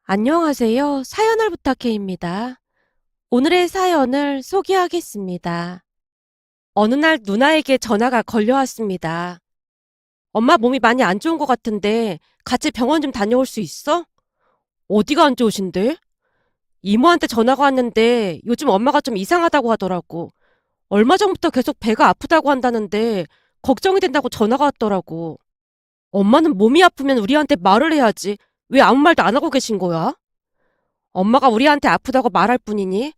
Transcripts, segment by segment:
안녕하세요. 사연을 부탁해입니다. 오늘의 사연을 소개하겠습니다. 어느 날 누나에게 전화가 걸려왔습니다. 엄마 몸이 많이 안 좋은 것 같은데 같이 병원 좀 다녀올 수 있어? 어디가 안 좋으신데? 이모한테 전화가 왔는데 요즘 엄마가 좀 이상하다고 하더라고. 얼마 전부터 계속 배가 아프다고 한다는데 걱정이 된다고 전화가 왔더라고. 엄마는 몸이 아프면 우리한테 말을 해야지. 왜 아무 말도 안 하고 계신 거야? 엄마가 우리한테 아프다고 말할 뿐이니?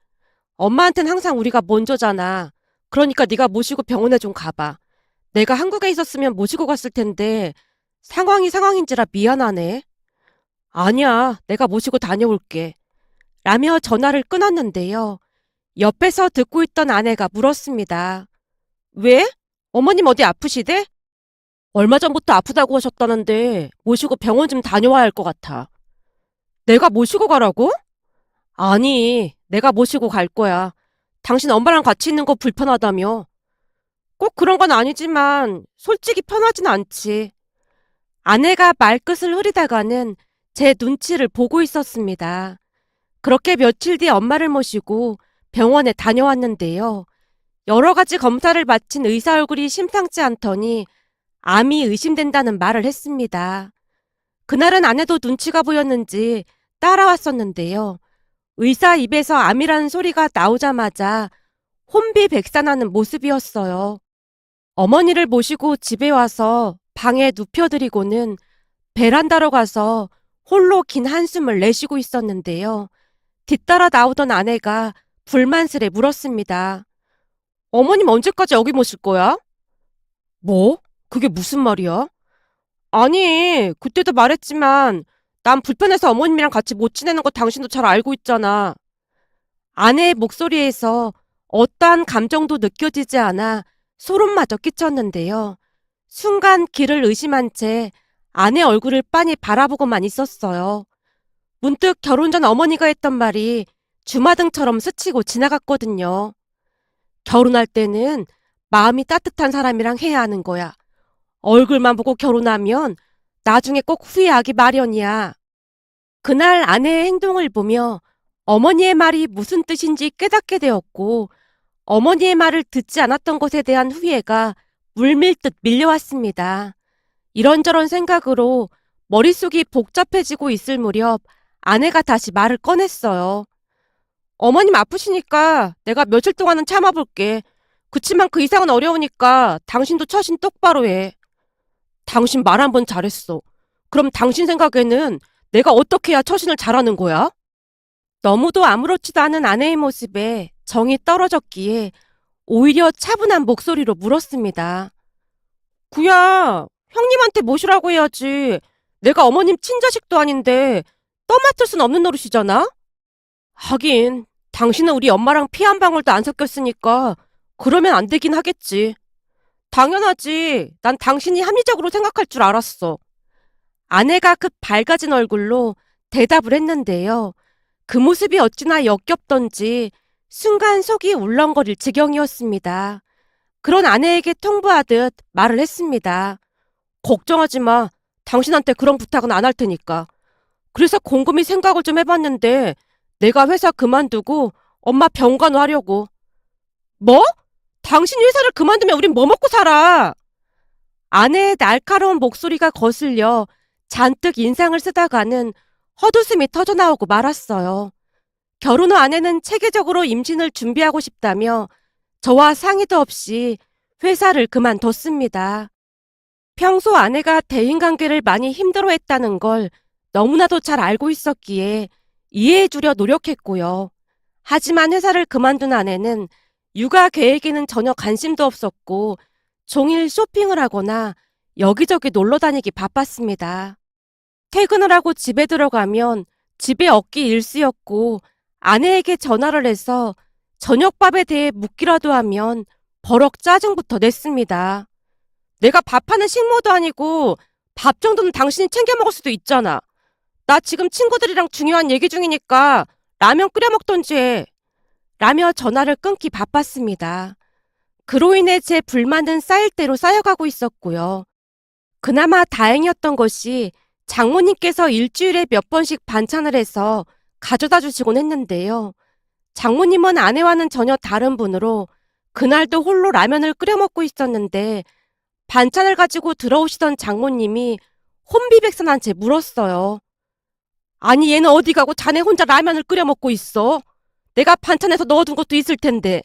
엄마한텐 항상 우리가 먼저잖아. 그러니까 네가 모시고 병원에 좀 가봐. 내가 한국에 있었으면 모시고 갔을 텐데 상황이 상황인지라 미안하네. 아니야, 내가 모시고 다녀올게. 라며 전화를 끊었는데요. 옆에서 듣고 있던 아내가 물었습니다. 왜? 어머님 어디 아프시대? 얼마 전부터 아프다고 하셨다는데 모시고 병원 좀 다녀와야 할 것 같아. 내가 모시고 가라고? 아니, 내가 모시고 갈 거야. 당신 엄마랑 같이 있는 거 불편하다며. 꼭 그런 건 아니지만 솔직히 편하진 않지. 아내가 말끝을 흐리다가는 제 눈치를 보고 있었습니다. 그렇게 며칠 뒤 엄마를 모시고 병원에 다녀왔는데요. 여러 가지 검사를 마친 의사 얼굴이 심상치 않더니 암이 의심된다는 말을 했습니다. 그날은 아내도 눈치가 보였는지 따라왔었는데요. 의사 입에서 암이라는 소리가 나오자마자 혼비백산하는 모습이었어요. 어머니를 모시고 집에 와서 방에 눕혀드리고는 베란다로 가서 홀로 긴 한숨을 내쉬고 있었는데요. 뒤따라 나오던 아내가 불만스레 물었습니다. 어머님 언제까지 여기 모실 거야? 뭐? 그게 무슨 말이야? 아니, 그때도 말했지만 난 불편해서 어머님이랑 같이 못 지내는 거 당신도 잘 알고 있잖아. 아내의 목소리에서 어떠한 감정도 느껴지지 않아 소름마저 끼쳤는데요. 순간 길을 의심한 채 아내 얼굴을 빤히 바라보고만 있었어요. 문득 결혼 전 어머니가 했던 말이 주마등처럼 스치고 지나갔거든요. 결혼할 때는 마음이 따뜻한 사람이랑 해야 하는 거야. 얼굴만 보고 결혼하면 나중에 꼭 후회하기 마련이야. 그날 아내의 행동을 보며 어머니의 말이 무슨 뜻인지 깨닫게 되었고, 어머니의 말을 듣지 않았던 것에 대한 후회가 물밀듯 밀려왔습니다. 이런저런 생각으로 머릿속이 복잡해지고 있을 무렵 아내가 다시 말을 꺼냈어요. 어머님 아프시니까 내가 며칠 동안은 참아볼게. 그치만 그 이상은 어려우니까 당신도 처신 똑바로 해. 당신 말 한 번 잘했어. 그럼 당신 생각에는 내가 어떻게 해야 처신을 잘하는 거야? 너무도 아무렇지도 않은 아내의 모습에 정이 떨어졌기에 오히려 차분한 목소리로 물었습니다. 그야 형님한테 모시라고 해야지. 내가 어머님 친자식도 아닌데 떠맡을 순 없는 노릇이잖아? 하긴 당신은 우리 엄마랑 피 한 방울도 안 섞였으니까 그러면 안 되긴 하겠지. 당연하지. 난 당신이 합리적으로 생각할 줄 알았어. 아내가 급 밝아진 얼굴로 대답을 했는데요. 그 모습이 어찌나 역겹던지 순간 속이 울렁거릴 지경이었습니다. 그런 아내에게 통보하듯 말을 했습니다. 걱정하지 마. 당신한테 그런 부탁은 안 할 테니까. 그래서 곰곰이 생각을 좀 해봤는데 내가 회사 그만두고 엄마 병간호하려고. 뭐? 당신 회사를 그만두면 우린 뭐 먹고 살아? 아내의 날카로운 목소리가 거슬려 잔뜩 인상을 쓰다가는 헛웃음이 터져나오고 말았어요. 결혼 후 아내는 체계적으로 임신을 준비하고 싶다며 저와 상의도 없이 회사를 그만뒀습니다. 평소 아내가 대인관계를 많이 힘들어했다는 걸 너무나도 잘 알고 있었기에 이해해주려 노력했고요. 하지만 회사를 그만둔 아내는 육아 계획에는 전혀 관심도 없었고 종일 쇼핑을 하거나 여기저기 놀러 다니기 바빴습니다. 퇴근을 하고 집에 들어가면 집에 없기 일쑤였고 아내에게 전화를 해서 저녁밥에 대해 묻기라도 하면 버럭 짜증부터 냈습니다. 내가 밥하는 식모도 아니고 밥 정도는 당신이 챙겨 먹을 수도 있잖아. 나 지금 친구들이랑 중요한 얘기 중이니까 라면 끓여 먹던지 해. 라며 전화를 끊기 바빴습니다. 그로 인해 제 불만은 쌓일 대로 쌓여가고 있었고요. 그나마 다행이었던 것이 장모님께서 일주일에 몇 번씩 반찬을 해서 가져다 주시곤 했는데요. 장모님은 아내와는 전혀 다른 분으로 그날도 홀로 라면을 끓여 먹고 있었는데 반찬을 가지고 들어오시던 장모님이 혼비백산한 채 물었어요. 아니 얘는 어디 가고 자네 혼자 라면을 끓여 먹고 있어? 내가 반찬에서 넣어둔 것도 있을 텐데.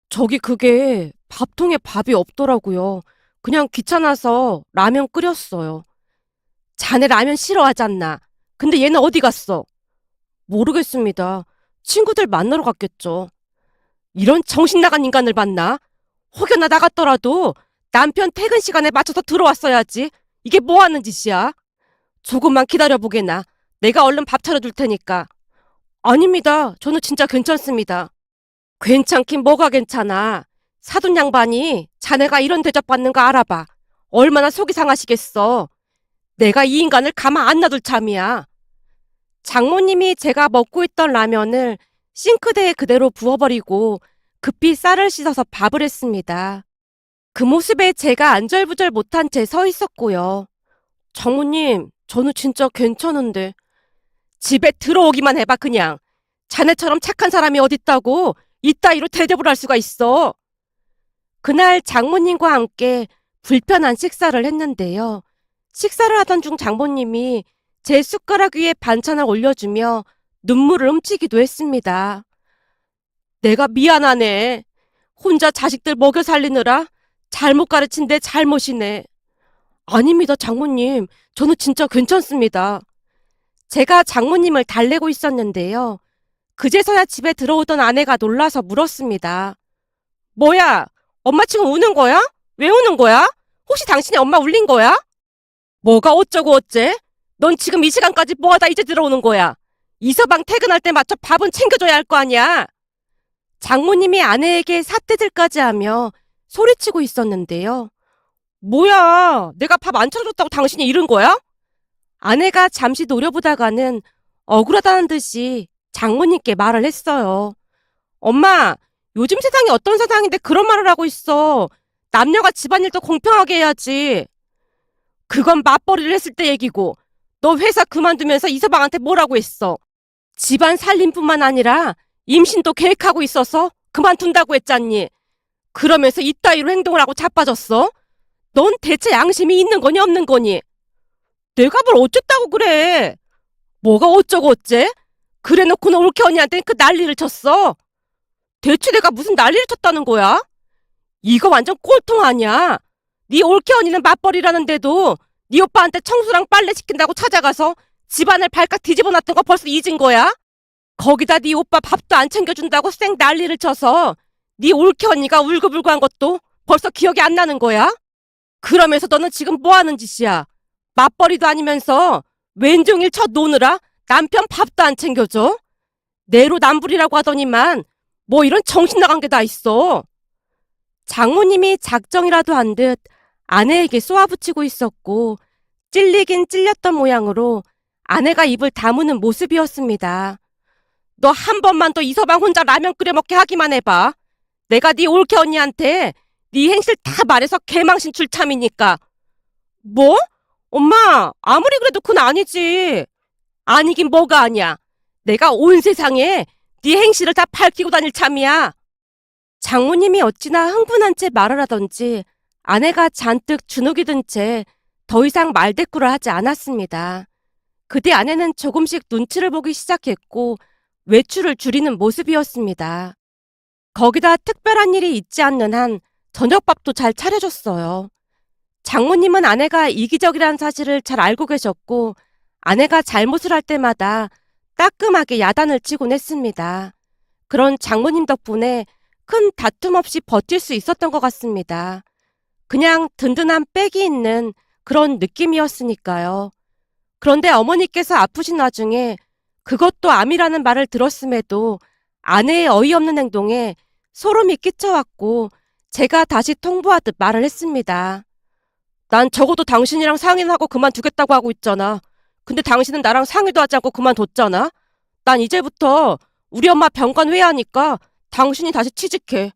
저기 그게 밥통에 밥이 없더라고요. 그냥 귀찮아서 라면 끓였어요. 자네 라면 싫어하잖나. 근데 얘는 어디 갔어? 모르겠습니다. 친구들 만나러 갔겠죠. 이런 정신 나간 인간을 봤나? 혹여나 나갔더라도 남편 퇴근 시간에 맞춰서 들어왔어야지. 이게 뭐 하는 짓이야? 조금만 기다려보게나. 내가 얼른 밥 차려줄 테니까. 아닙니다. 저는 진짜 괜찮습니다. 괜찮긴 뭐가 괜찮아. 사돈 양반이 자네가 이런 대접받는 거 알아봐. 얼마나 속이 상하시겠어. 내가 이 인간을 가만 안 놔둘 참이야. 장모님이 제가 먹고 있던 라면을 싱크대에 그대로 부어버리고 급히 쌀을 씻어서 밥을 했습니다. 그 모습에 제가 안절부절 못한 채 서 있었고요. 장모님, 저는 진짜 괜찮은데. 집에 들어오기만 해봐 그냥. 자네처럼 착한 사람이 어딨다고 이따위로 대접을 할 수가 있어. 그날 장모님과 함께 불편한 식사를 했는데요. 식사를 하던 중 장모님이 제 숟가락 위에 반찬을 올려주며 눈물을 훔치기도 했습니다. 내가 미안하네. 혼자 자식들 먹여 살리느라 잘못 가르친 내 잘못이네. 아닙니다, 장모님. 저는 진짜 괜찮습니다. 제가 장모님을 달래고 있었는데요. 그제서야 집에 들어오던 아내가 놀라서 물었습니다. 뭐야? 엄마 지금 우는 거야? 왜 우는 거야? 혹시 당신이 엄마 울린 거야? 뭐가 어쩌고 어째? 넌 지금 이 시간까지 뭐하다 이제 들어오는 거야? 이서방 퇴근할 때 맞춰 밥은 챙겨줘야 할 거 아니야? 장모님이 아내에게 삿대질까지 하며 소리치고 있었는데요. 뭐야? 내가 밥 안 차려줬다고 당신이 이른 거야? 아내가 잠시 노려보다가는 억울하다는 듯이 장모님께 말을 했어요. 엄마, 요즘 세상이 어떤 세상인데 그런 말을 하고 있어. 남녀가 집안일도 공평하게 해야지. 그건 맞벌이를 했을 때 얘기고 너 회사 그만두면서 이서방한테 뭐라고 했어? 집안 살림뿐만 아니라 임신도 계획하고 있어서 그만둔다고 했잖니. 그러면서 이따위로 행동을 하고 자빠졌어? 넌 대체 양심이 있는 거니 없는 거니? 내가 뭘 어쨌다고 그래? 뭐가 어쩌고 어째? 그래놓고는 올케 언니한테 그 난리를 쳤어. 대체 내가 무슨 난리를 쳤다는 거야? 이거 완전 꼴통 아니야. 네 올케 언니는 맞벌이라는데도 네 오빠한테 청소랑 빨래 시킨다고 찾아가서 집안을 발칵 뒤집어 놨던 거 벌써 잊은 거야? 거기다 네 오빠 밥도 안 챙겨준다고 쌩 난리를 쳐서 네 올케 언니가 울고불고 한 것도 벌써 기억이 안 나는 거야? 그러면서 너는 지금 뭐 하는 짓이야? 맞벌이도 아니면서 왼종일 쳐 노느라 남편 밥도 안 챙겨줘? 내로남불이라고 하더니만 뭐 이런 정신 나간 게 다 있어. 장모님이 작정이라도 한 듯 아내에게 쏘아붙이고 있었고 찔리긴 찔렸던 모양으로 아내가 입을 다무는 모습이었습니다. 너 한 번만 더 이서방 혼자 라면 끓여 먹게 하기만 해봐. 내가 네 올케 언니한테 네 행실 다 말해서 개망신 줄 참이니까. 뭐? 엄마, 아무리 그래도 그건 아니지. 아니긴 뭐가 아니야. 내가 온 세상에 네 행실을 다 밝히고 다닐 참이야. 장모님이 어찌나 흥분한 채 말을 하던지 아내가 잔뜩 주눅이 든 채 더 이상 말대꾸를 하지 않았습니다. 그때 아내는 조금씩 눈치를 보기 시작했고 외출을 줄이는 모습이었습니다. 거기다 특별한 일이 있지 않는 한 저녁밥도 잘 차려줬어요. 장모님은 아내가 이기적이라는 사실을 잘 알고 계셨고 아내가 잘못을 할 때마다 따끔하게 야단을 치곤 했습니다. 그런 장모님 덕분에 큰 다툼 없이 버틸 수 있었던 것 같습니다. 그냥 든든한 백이 있는 그런 느낌이었으니까요. 그런데 어머니께서 아프신 와중에 그것도 암이라는 말을 들었음에도 아내의 어이없는 행동에 소름이 끼쳐왔고 제가 다시 통보하듯 말을 했습니다. 난 적어도 당신이랑 상의는 하고 그만두겠다고 하고 있잖아. 근데 당신은 나랑 상의도 하지 않고 그만뒀잖아. 난 이제부터 우리 엄마 병간 회의하니까 당신이 다시 취직해.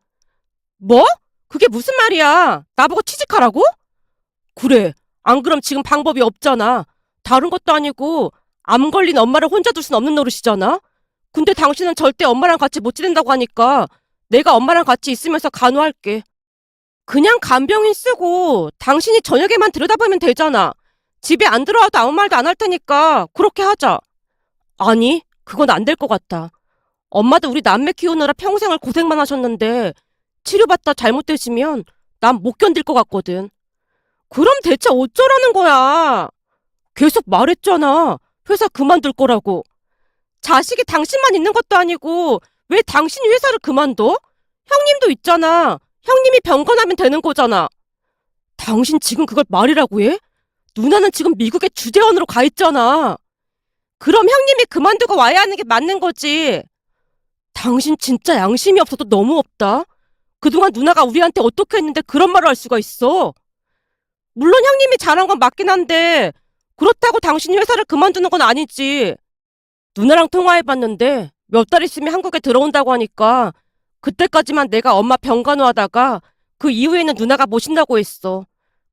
뭐? 그게 무슨 말이야? 나보고 취직하라고? 그래. 안 그럼 지금 방법이 없잖아. 다른 것도 아니고 암 걸린 엄마를 혼자 둘 순 없는 노릇이잖아. 근데 당신은 절대 엄마랑 같이 못 지낸다고 하니까 내가 엄마랑 같이 있으면서 간호할게. 그냥 간병인 쓰고 당신이 저녁에만 들여다보면 되잖아. 집에 안 들어와도 아무 말도 안 할 테니까 그렇게 하자. 아니, 그건 안 될 것 같아. 엄마도 우리 남매 키우느라 평생을 고생만 하셨는데 치료받다 잘못되시면 난 못 견딜 것 같거든. 그럼 대체 어쩌라는 거야? 계속 말했잖아. 회사 그만둘 거라고. 자식이 당신만 있는 것도 아니고 왜 당신이 회사를 그만둬? 형님도 있잖아. 형님이 병건하면 되는 거잖아. 당신 지금 그걸 말이라고 해? 누나는 지금 미국에 주재원으로 가 있잖아. 그럼 형님이 그만두고 와야 하는 게 맞는 거지. 당신 진짜 양심이 없어도 너무 없다. 그동안 누나가 우리한테 어떻게 했는데 그런 말을 할 수가 있어. 물론 형님이 잘한 건 맞긴 한데 그렇다고 당신이 회사를 그만두는 건 아니지. 누나랑 통화해봤는데 몇 달 있으면 한국에 들어온다고 하니까 그때까지만 내가 엄마 병간호하다가 그 이후에는 누나가 모신다고 했어.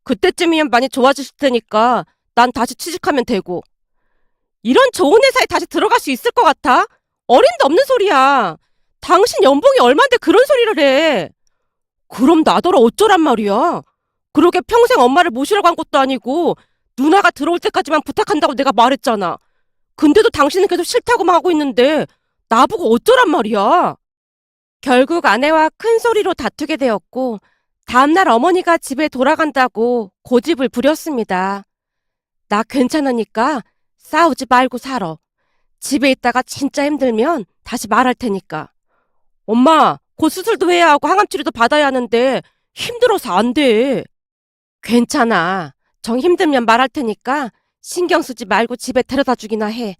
그때쯤이면 많이 좋아지실 테니까 난 다시 취직하면 되고. 이런 좋은 회사에 다시 들어갈 수 있을 것 같아? 어림도 없는 소리야. 당신 연봉이 얼만데 그런 소리를 해. 그럼 나더러 어쩌란 말이야. 그러게 평생 엄마를 모시라고 한 것도 아니고 누나가 들어올 때까지만 부탁한다고 내가 말했잖아. 근데도 당신은 계속 싫다고만 하고 있는데 나보고 어쩌란 말이야. 결국 아내와 큰 소리로 다투게 되었고 다음날 어머니가 집에 돌아간다고 고집을 부렸습니다. 나 괜찮으니까 싸우지 말고 살아. 집에 있다가 진짜 힘들면 다시 말할 테니까. 엄마, 곧 수술도 해야 하고 항암 치료도 받아야 하는데 힘들어서 안 돼. 괜찮아. 정 힘들면 말할 테니까 신경 쓰지 말고 집에 데려다 주기나 해.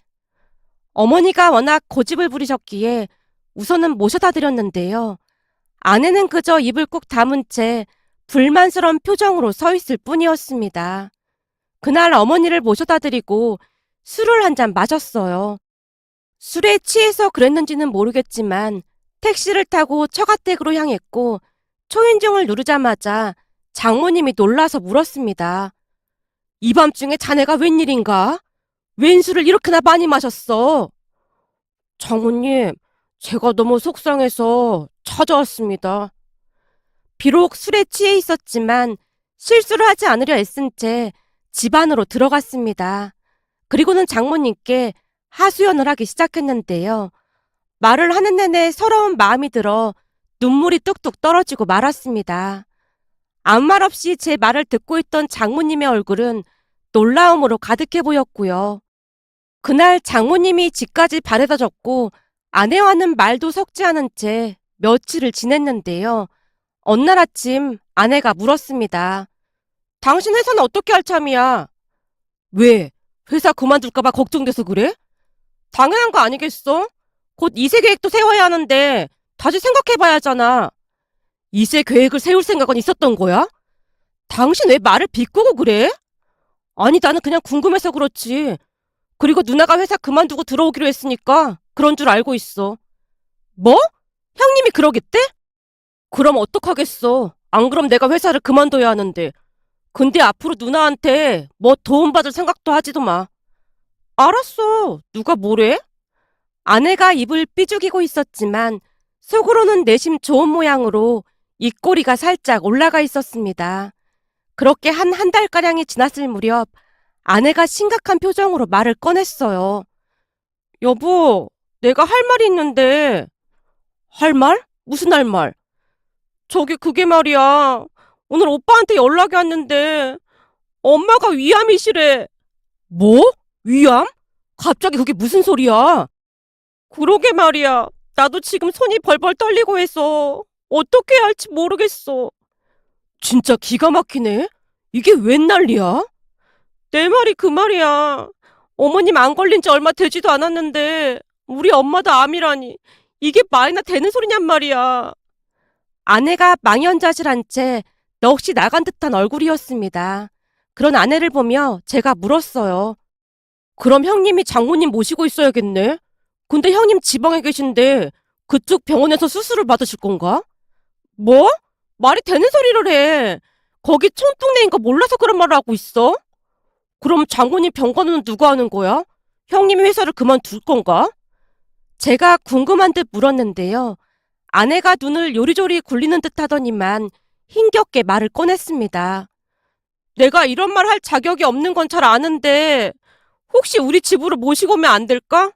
어머니가 워낙 고집을 부리셨기에 우선은 모셔다 드렸는데요. 아내는 그저 입을 꾹 다문 채 불만스러운 표정으로 서 있을 뿐이었습니다. 그날 어머니를 모셔다 드리고 술을 한 잔 마셨어요. 술에 취해서 그랬는지는 모르겠지만 택시를 타고 처가댁으로 향했고 초인종을 누르자마자 장모님이 놀라서 물었습니다. 이 밤중에 자네가 웬일인가? 웬 술을 이렇게나 많이 마셨어? 장모님, 제가 너무 속상해서 찾아왔습니다. 비록 술에 취해 있었지만 실수를 하지 않으려 애쓴 채 집 안으로 들어갔습니다. 그리고는 장모님께 하소연을 하기 시작했는데요. 말을 하는 내내 서러운 마음이 들어 눈물이 뚝뚝 떨어지고 말았습니다. 아무 말 없이 제 말을 듣고 있던 장모님의 얼굴은 놀라움으로 가득해 보였고요. 그날 장모님이 집까지 바래다 줬고 아내와는 말도 섞지 않은 채 며칠을 지냈는데요. 어느 날 아침 아내가 물었습니다. 당신 회사는 어떻게 할 참이야? 왜? 회사 그만둘까봐 걱정돼서 그래? 당연한 거 아니겠어? 곧 2세 계획도 세워야 하는데 다시 생각해봐야 하잖아. 2세 계획을 세울 생각은 있었던 거야? 당신 왜 말을 비꼬고 그래? 아니 나는 그냥 궁금해서 그렇지. 그리고 누나가 회사 그만두고 들어오기로 했으니까 그런 줄 알고 있어. 뭐? 형님이 그러겠대? 그럼 어떡하겠어. 안 그럼 내가 회사를 그만둬야 하는데. 근데 앞으로 누나한테 뭐 도움받을 생각도 하지도 마. 알았어. 누가 뭐래? 아내가 입을 삐죽이고 있었지만 속으로는 내심 좋은 모양으로 입꼬리가 살짝 올라가 있었습니다. 그렇게 한 달가량이 지났을 무렵 아내가 심각한 표정으로 말을 꺼냈어요. 여보, 내가 할 말이 있는데. 할 말? 무슨 할 말? 저기 그게 말이야. 오늘 오빠한테 연락이 왔는데 엄마가 위암이시래. 뭐? 위암? 갑자기 그게 무슨 소리야? 그러게 말이야. 나도 지금 손이 벌벌 떨리고 해서 어떻게 해야 할지 모르겠어. 진짜 기가 막히네. 이게 웬 난리야? 내 말이 그 말이야. 어머님 안 걸린 지 얼마 되지도 않았는데 우리 엄마도 암이라니. 이게 말이나 되는 소리냔 말이야. 아내가 망연자실한 채 넋이 나간 듯한 얼굴이었습니다. 그런 아내를 보며 제가 물었어요. 그럼 형님이 장모님 모시고 있어야겠네. 근데 형님 지방에 계신데 그쪽 병원에서 수술을 받으실 건가? 뭐? 말이 되는 소리를 해. 거기 촌동네인 거 몰라서 그런 말을 하고 있어? 그럼 장모님 병간호는 누가 하는 거야? 형님이 회사를 그만둘 건가? 제가 궁금한 듯 물었는데요. 아내가 눈을 요리조리 굴리는 듯 하더니만 힘겹게 말을 꺼냈습니다. 내가 이런 말 할 자격이 없는 건 잘 아는데 혹시 우리 집으로 모시고 오면 안 될까?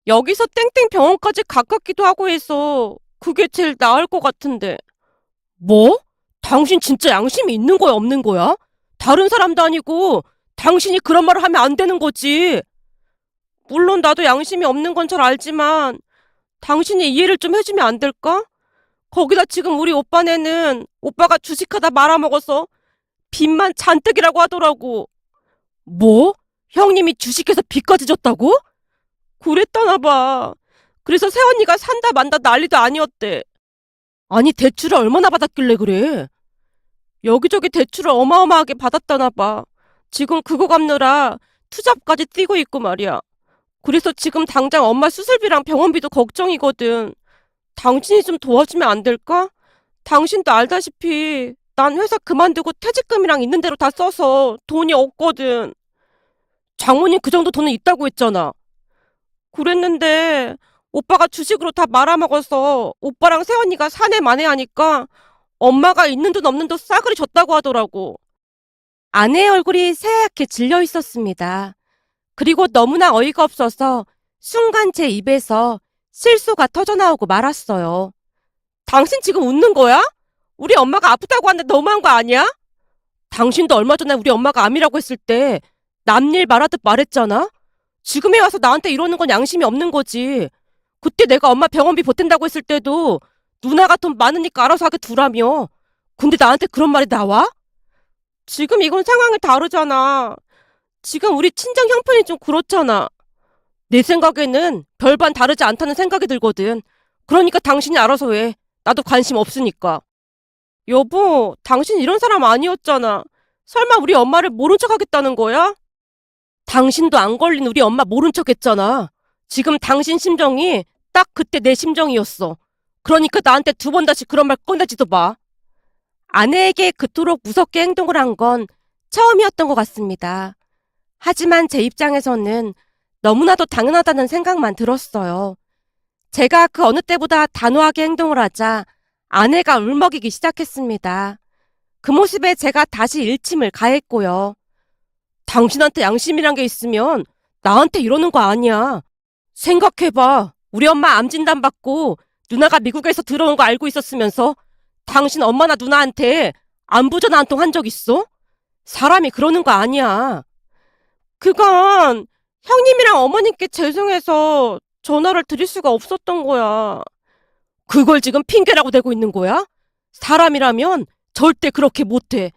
여기서 땡땡 병원까지 가깝기도 하고 해서 그게 제일 나을 것 같은데. 뭐? 당신 진짜 양심이 있는 거야, 없는 거야? 다른 사람도 아니고 당신이 그런 말을 하면 안 되는 거지. 물론 나도 양심이 없는 건 잘 알지만 당신이 이해를 좀 해주면 안 될까? 거기다 지금 우리 오빠네는 오빠가 주식하다 말아먹어서 빚만 잔뜩이라고 하더라고. 뭐? 형님이 주식해서 빚까지 졌다고? 그랬다나 봐. 그래서 새언니가 산다 만다 난리도 아니었대. 아니 대출을 얼마나 받았길래 그래? 여기저기 대출을 어마어마하게 받았다나 봐. 지금 그거 갚느라 투잡까지 뛰고 있고 말이야. 그래서 지금 당장 엄마 수술비랑 병원비도 걱정이거든. 당신이 좀 도와주면 안 될까? 당신도 알다시피 난 회사 그만두고 퇴직금이랑 있는 대로 다 써서 돈이 없거든. 장모님 그 정도 돈은 있다고 했잖아. 그랬는데 오빠가 주식으로 다 말아먹어서 오빠랑 새언니가 사내 만회하니까 엄마가 있는 돈 없는 돈 싸그리 줬다고 하더라고. 아내의 얼굴이 새하얗게 질려 있었습니다. 그리고 너무나 어이가 없어서 순간 제 입에서 실소가 터져나오고 말았어요. 당신 지금 웃는 거야? 우리 엄마가 아프다고 하는데 너무한 거 아니야? 당신도 얼마 전에 우리 엄마가 암이라고 했을 때 남일 말하듯 말했잖아? 지금에 와서 나한테 이러는 건 양심이 없는 거지. 그때 내가 엄마 병원비 보탠다고 했을 때도 누나가 돈 많으니까 알아서 하게 두라며. 근데 나한테 그런 말이 나와? 지금 이건 상황이 다르잖아. 지금 우리 친정 형편이 좀 그렇잖아. 내 생각에는 별반 다르지 않다는 생각이 들거든. 그러니까 당신이 알아서 해. 나도 관심 없으니까. 여보, 당신 이런 사람 아니었잖아. 설마 우리 엄마를 모른 척 하겠다는 거야? 당신도 안 걸린 우리 엄마 모른 척 했잖아. 지금 당신 심정이 딱 그때 내 심정이었어. 그러니까 나한테 두 번 다시 그런 말 꺼내지도 마. 아내에게 그토록 무섭게 행동을 한 건 처음이었던 것 같습니다. 하지만 제 입장에서는 너무나도 당연하다는 생각만 들었어요. 제가 그 어느 때보다 단호하게 행동을 하자 아내가 울먹이기 시작했습니다. 그 모습에 제가 다시 일침을 가했고요. 당신한테 양심이란 게 있으면 나한테 이러는 거 아니야. 생각해봐. 우리 엄마 암 진단 받고 누나가 미국에서 들어온 거 알고 있었으면서 당신 엄마나 누나한테 안부 전화 한 통 한 적 있어? 사람이 그러는 거 아니야. 그건 형님이랑 어머님께 죄송해서 전화를 드릴 수가 없었던 거야. 그걸 지금 핑계라고 대고 있는 거야? 사람이라면 절대 그렇게 못해.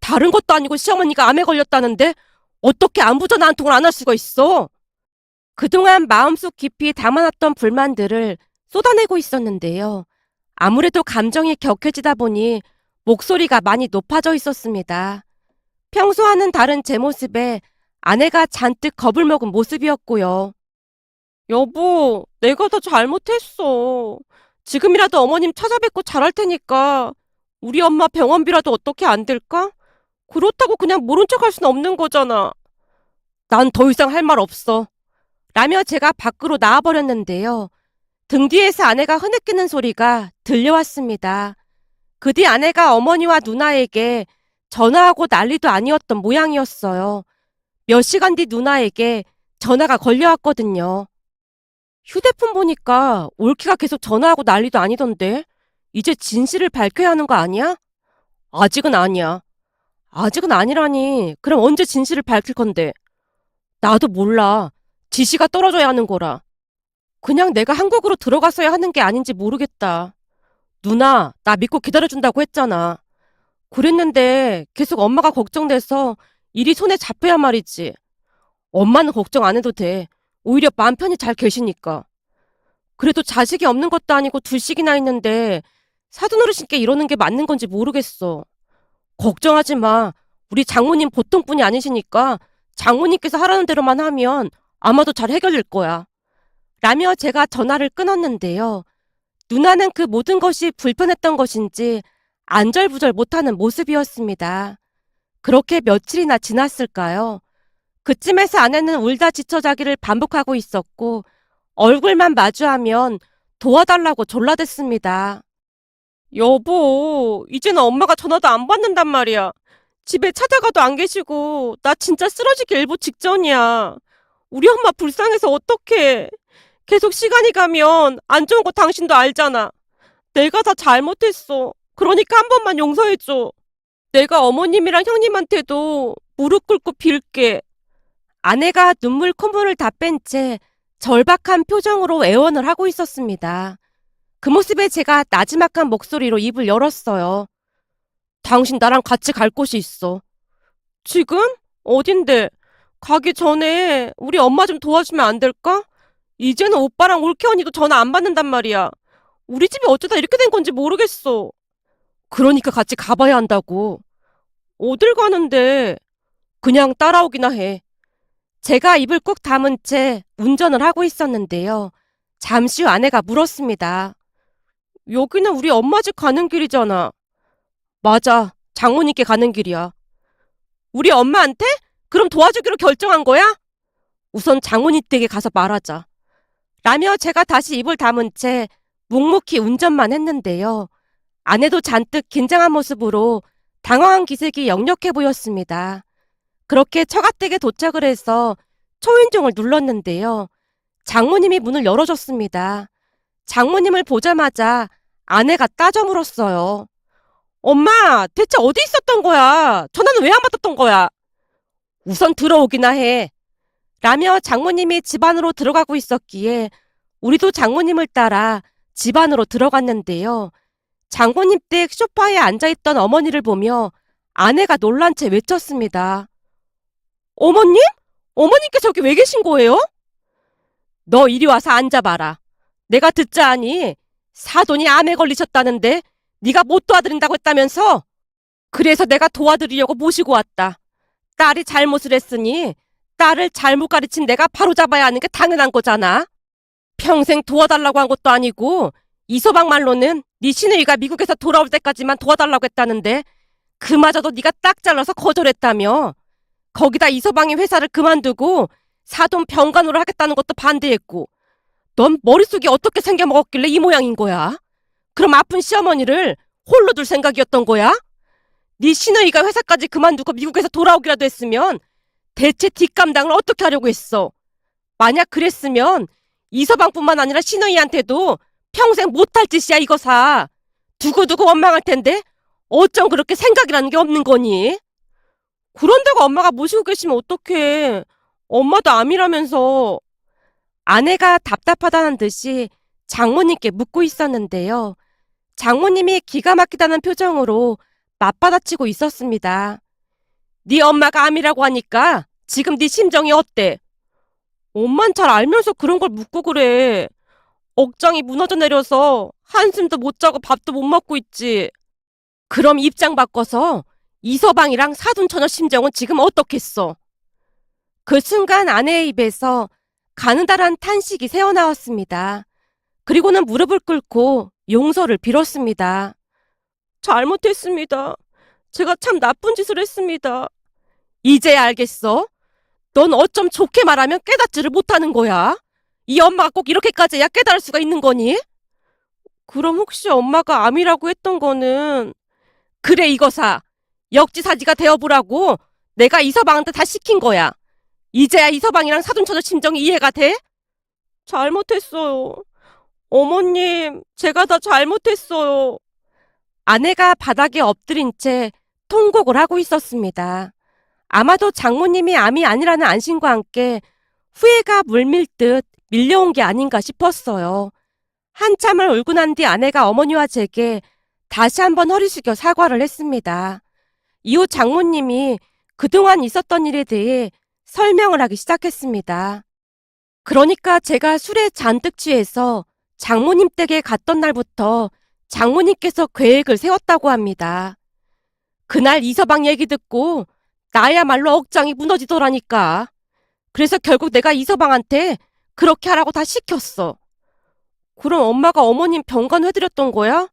다른 것도 아니고 시어머니가 암에 걸렸다는데 어떻게 안부 전화 한 통을 안 할 수가 있어? 그동안 마음속 깊이 담아놨던 불만들을 쏟아내고 있었는데요. 아무래도 감정이 격해지다 보니 목소리가 많이 높아져 있었습니다. 평소와는 다른 제 모습에 아내가 잔뜩 겁을 먹은 모습이었고요. 여보, 내가 더 잘못했어. 지금이라도 어머님 찾아뵙고 잘할 테니까 우리 엄마 병원비라도 어떻게 안 될까? 그렇다고 그냥 모른 척 할 수는 없는 거잖아. 난 더 이상 할 말 없어. 라며 제가 밖으로 나와버렸는데요. 등 뒤에서 아내가 흐느끼는 소리가 들려왔습니다. 그 뒤 아내가 어머니와 누나에게 전화하고 난리도 아니었던 모양이었어요. 몇 시간 뒤 누나에게 전화가 걸려왔거든요. 휴대폰 보니까 올케가 계속 전화하고 난리도 아니던데 이제 진실을 밝혀야 하는 거 아니야? 아직은 아니야. 아직은 아니라니. 그럼 언제 진실을 밝힐 건데? 나도 몰라. 지시가 떨어져야 하는 거라. 그냥 내가 한국으로 들어갔어야 하는 게 아닌지 모르겠다. 누나, 나 믿고 기다려준다고 했잖아. 그랬는데 계속 엄마가 걱정돼서 일이 손에 잡혀야 말이지. 엄마는 걱정 안 해도 돼. 오히려 마음 편히 잘 계시니까. 그래도 자식이 없는 것도 아니고 둘씩이나 있는데 사돈어르신께 이러는 게 맞는 건지 모르겠어. 걱정하지 마. 우리 장모님 보통분이 아니시니까 장모님께서 하라는 대로만 하면 아마도 잘 해결될 거야. 라며 제가 전화를 끊었는데요. 누나는 그 모든 것이 불편했던 것인지 안절부절 못하는 모습이었습니다. 그렇게 며칠이나 지났을까요? 그쯤에서 아내는 울다 지쳐 자기를 반복하고 있었고 얼굴만 마주하면 도와달라고 졸라댔습니다. 여보, 이제는 엄마가 전화도 안 받는단 말이야. 집에 찾아가도 안 계시고 나 진짜 쓰러지기 일보 직전이야. 우리 엄마 불쌍해서 어떡해. 계속 시간이 가면 안 좋은 거 당신도 알잖아. 내가 다 잘못했어. 그러니까 한 번만 용서해줘. 내가 어머님이랑 형님한테도 무릎 꿇고 빌게. 아내가 눈물 콧물을 다 뺀 채 절박한 표정으로 애원을 하고 있었습니다. 그 모습에 제가 나지막한 목소리로 입을 열었어요. 당신 나랑 같이 갈 곳이 있어. 지금? 어딘데? 가기 전에 우리 엄마 좀 도와주면 안 될까? 이제는 오빠랑 올케 언니도 전화 안 받는단 말이야. 우리 집이 어쩌다 이렇게 된 건지 모르겠어. 그러니까 같이 가봐야 한다고. 어딜 가는데? 그냥 따라오기나 해. 제가 입을 꾹 다문 채 운전을 하고 있었는데요. 잠시 후 아내가 물었습니다. 여기는 우리 엄마 집 가는 길이잖아. 맞아. 장모님께 가는 길이야. 우리 엄마한테? 그럼 도와주기로 결정한 거야? 우선 장모님 댁에 가서 말하자. 라며 제가 다시 입을 다문 채 묵묵히 운전만 했는데요. 아내도 잔뜩 긴장한 모습으로 당황한 기색이 역력해 보였습니다. 그렇게 처갓댁에 도착을 해서 초인종을 눌렀는데요. 장모님이 문을 열어줬습니다. 장모님을 보자마자 아내가 따져 물었어요. 엄마, 대체 어디 있었던 거야? 전화는 왜 안 받았던 거야? 우선 들어오기나 해. 라며 장모님이 집 안으로 들어가고 있었기에 우리도 장모님을 따라 집 안으로 들어갔는데요. 장모님 댁 소파에 앉아있던 어머니를 보며 아내가 놀란 채 외쳤습니다. 어머님? 어머님께서 여기 왜 계신 거예요? 너 이리 와서 앉아봐라. 내가 듣자 하니 사돈이 암에 걸리셨다는데 네가 못 도와드린다고 했다면서? 그래서 내가 도와드리려고 모시고 왔다. 딸이 잘못을 했으니 딸을 잘못 가르친 내가 바로잡아야 하는 게 당연한 거잖아. 평생 도와달라고 한 것도 아니고 이서방 말로는 네 시누이가 미국에서 돌아올 때까지만 도와달라고 했다는데 그마저도 네가 딱 잘라서 거절했다며. 거기다 이서방이 회사를 그만두고 사돈 병간호를 하겠다는 것도 반대했고 넌 머릿속이 어떻게 생겨먹었길래 이 모양인 거야? 그럼 아픈 시어머니를 홀로 둘 생각이었던 거야? 네 시누이가 회사까지 그만두고 미국에서 돌아오기라도 했으면 대체 뒷감당을 어떻게 하려고 했어? 만약 그랬으면 이서방뿐만 아니라 시누이한테도 평생 못할 짓이야 이거사. 두고두고 원망할 텐데 어쩜 그렇게 생각이라는 게 없는 거니? 그런데가 엄마가 모시고 계시면 어떡해. 엄마도 암이라면서. 아내가 답답하다는 듯이 장모님께 묻고 있었는데요. 장모님이 기가 막히다는 표정으로 맞받아치고 있었습니다. 네 엄마가 암이라고 하니까 지금 네 심정이 어때? 엄만 잘 알면서 그런 걸 묻고 그래. 억장이 무너져 내려서 한숨도 못 자고 밥도 못 먹고 있지. 그럼 입장 바꿔서 이서방이랑 사돈처녀 심정은 지금 어떻겠어? 그 순간 아내의 입에서 가느다란 탄식이 새어나왔습니다. 그리고는 무릎을 꿇고 용서를 빌었습니다. 잘못했습니다. 제가 참 나쁜 짓을 했습니다. 이제야 알겠어? 넌 어쩜 좋게 말하면 깨닫지를 못하는 거야? 이 엄마가 꼭 이렇게까지 해야 깨달을 수가 있는 거니? 그럼 혹시 엄마가 암이라고 했던 거는 그래 이거사. 역지사지가 되어보라고 내가 이서방한테 다 시킨 거야. 이제야 이서방이랑 사돈처녀 심정이 이해가 돼? 잘못했어요. 어머님, 제가 다 잘못했어요. 아내가 바닥에 엎드린 채 통곡을 하고 있었습니다. 아마도 장모님이 암이 아니라는 안심과 함께 후회가 물밀듯 밀려온 게 아닌가 싶었어요. 한참을 울고 난 뒤 아내가 어머니와 제게 다시 한번 허리 숙여 사과를 했습니다. 이후 장모님이 그동안 있었던 일에 대해 설명을 하기 시작했습니다. 그러니까 제가 술에 잔뜩 취해서 장모님 댁에 갔던 날부터 장모님께서 계획을 세웠다고 합니다. 그날 이서방 얘기 듣고 나야말로 억장이 무너지더라니까. 그래서 결국 내가 이서방한테 그렇게 하라고 다 시켰어. 그럼 엄마가 어머님 병간 해드렸던 거야?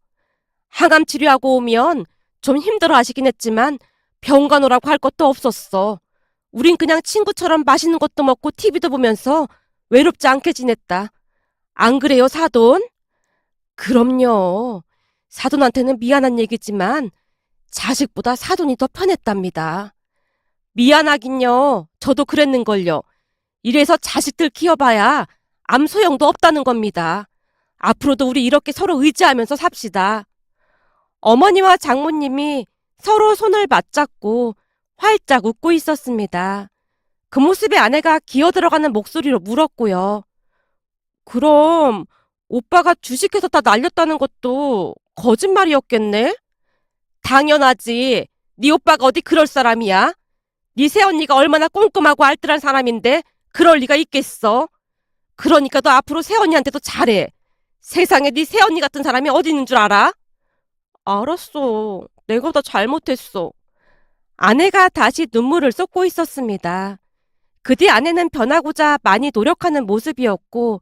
항암 치료하고 오면 좀 힘들어 하시긴 했지만 병간 오라고 할 것도 없었어. 우린 그냥 친구처럼 맛있는 것도 먹고 TV도 보면서 외롭지 않게 지냈다. 안 그래요, 사돈? 그럼요. 사돈한테는 미안한 얘기지만 자식보다 사돈이 더 편했답니다. 미안하긴요. 저도 그랬는걸요. 이래서 자식들 키워봐야 아무 소용도 없다는 겁니다. 앞으로도 우리 이렇게 서로 의지하면서 삽시다. 어머니와 장모님이 서로 손을 맞잡고 활짝 웃고 있었습니다. 그 모습에 아내가 기어들어가는 목소리로 물었고요. 그럼 오빠가 주식회사 다 날렸다는 것도 거짓말이었겠네? 당연하지. 네 오빠가 어디 그럴 사람이야? 네 새언니가 얼마나 꼼꼼하고 알뜰한 사람인데 그럴 리가 있겠어? 그러니까 너 앞으로 새언니한테도 잘해. 세상에 네 새언니 같은 사람이 어디 있는 줄 알아? 알았어. 내가 다 잘못했어. 아내가 다시 눈물을 쏟고 있었습니다. 그 뒤 아내는 변하고자 많이 노력하는 모습이었고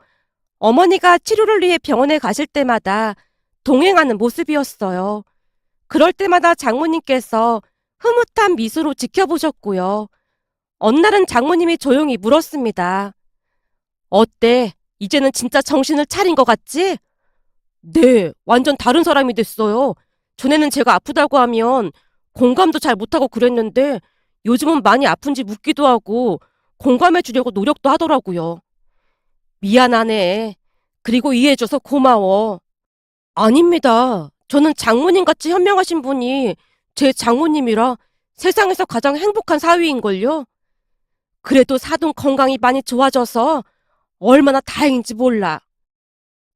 어머니가 치료를 위해 병원에 가실 때마다 동행하는 모습이었어요. 그럴 때마다 장모님께서 흐뭇한 미소로 지켜보셨고요. 어느 날은 장모님이 조용히 물었습니다. 어때? 이제는 진짜 정신을 차린 것 같지? 네, 완전 다른 사람이 됐어요. 전에는 제가 아프다고 하면 공감도 잘 못하고 그랬는데 요즘은 많이 아픈지 묻기도 하고 공감해 주려고 노력도 하더라고요. 미안하네. 그리고 이해해줘서 고마워. 아닙니다. 저는 장모님 같이 현명하신 분이 제 장모님이라 세상에서 가장 행복한 사위인걸요. 그래도 사돈 건강이 많이 좋아져서 얼마나 다행인지 몰라.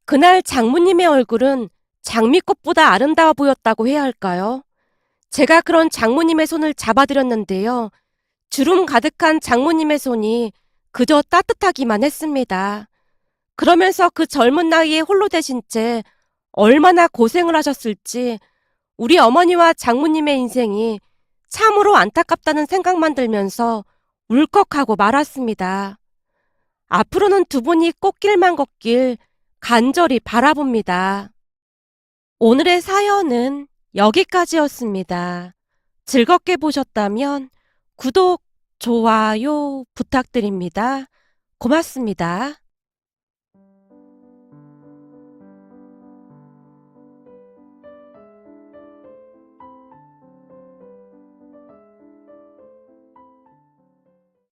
그날 장모님의 얼굴은 장미꽃보다 아름다워 보였다고 해야 할까요? 제가 그런 장모님의 손을 잡아드렸는데요. 주름 가득한 장모님의 손이 그저 따뜻하기만 했습니다. 그러면서 그 젊은 나이에 홀로 되신 채 얼마나 고생을 하셨을지 우리 어머니와 장모님의 인생이 참으로 안타깝다는 생각만 들면서 울컥하고 말았습니다. 앞으로는 두 분이 꽃길만 걷길 간절히 바라봅니다. 오늘의 사연은 여기까지였습니다. 즐겁게 보셨다면 구독, 좋아요 부탁드립니다. 고맙습니다.